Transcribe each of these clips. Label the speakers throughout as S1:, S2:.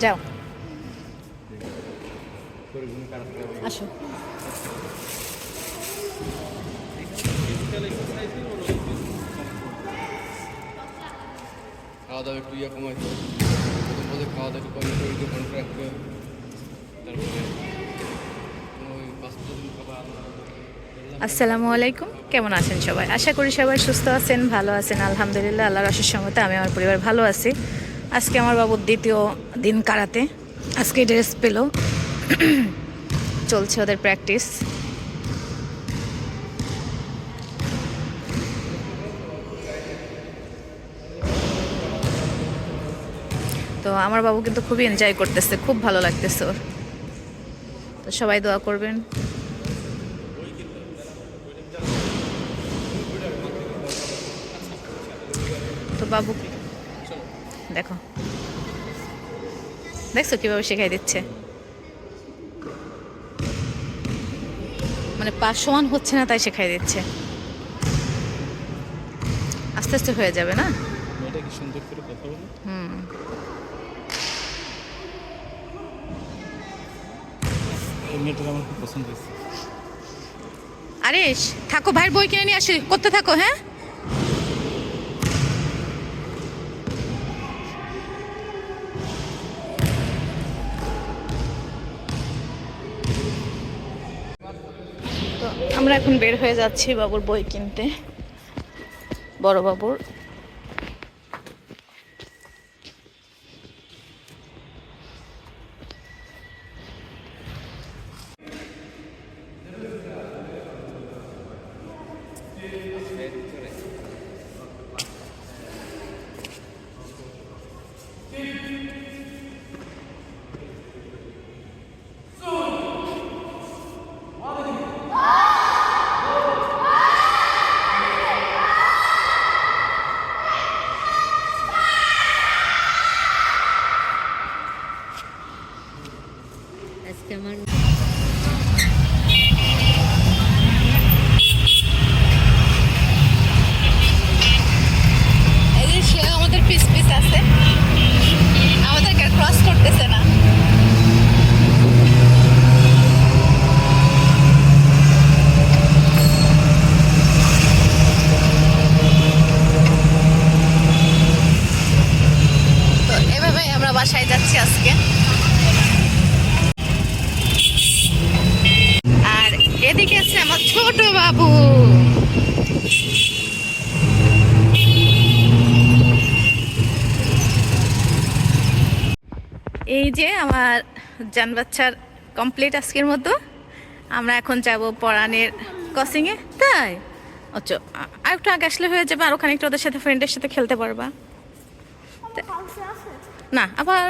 S1: যাও আসো।
S2: খাওয়া দাওয়া একটু কমাইতে হবে, প্রথম পথে খাওয়া দাওয়া একটু কমিয়ে শরীরকে কন্ট্রোল রাখতে হবে। তারপরে ওই 5 দিন খাবার।
S1: আসসালামু আলাইকুম, কেমন আছেন সবাই? আশা করি সবাই সুস্থ আছেন, ভালো আছেন। আলহামদুলিল্লাহ, আল্লাহর অশেষ রহমতে আমি আমার পরিবার ভালো আছি। আজকে আমার বাবুর দ্বিতীয় দিন কারাতে, আজকে ড্রেস পেল, চলছে ওদের প্র্যাকটিস। তো আমার বাবু কিন্তু খুবই এনজয় করতেছে, খুব ভালো লাগতেছে ওর। তো সবাই দোয়া করবেন। তো বাবু দেখো, দেখছো কিভাবে শেখাই দিচ্ছে, মানে পা সমান হচ্ছে না তাই শেখাই দিচ্ছে। আস্তে আস্তে হয়ে যাবে না?
S2: মেয়েটা কি সুন্দর করে কথা বলে। এই মেয়েটা আমার খুব পছন্দ হয়েছে।
S1: আরে থাকো, ভাইয়ের বই কিনে নিয়ে আসি, করতে থাকো। হ্যাঁ, তো আমরা এখন বের হয়ে যাচ্ছি বাবুর বই কিনতে, বড় বাবুর।
S3: আজকে আমার
S1: এই যে সে আমাদের পিস পিস আছে, আমাদেরকে ক্রস করতেছে না। তো এভাবেই আমরা বাসায় যাচ্ছি আজকে। আর এদিকে আছে আমার ছোট বাবু। এই যে আমার জান বাচ্চার কমপ্লিট আজকের মতো। আমরা এখন যাব পরাণের কোচিংয়ে। তাই আচ্ছা, আর একটু আগে আসলে হয়ে যাবে, আর ওখানে একটু ওদের সাথে ফ্রেন্ডের সাথে খেলতে পারবা। না, আবার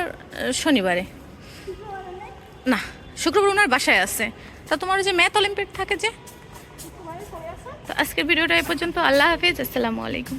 S1: শনিবারে না, শুক্রবার ওনার বাসায় আছে। তা তোমার যে ম্যাথ অলিম্পিয়াড থাকে যে। তো আজকের ভিডিওটা এই পর্যন্ত। আল্লাহ হাফিজ, আসসালামু আলাইকুম।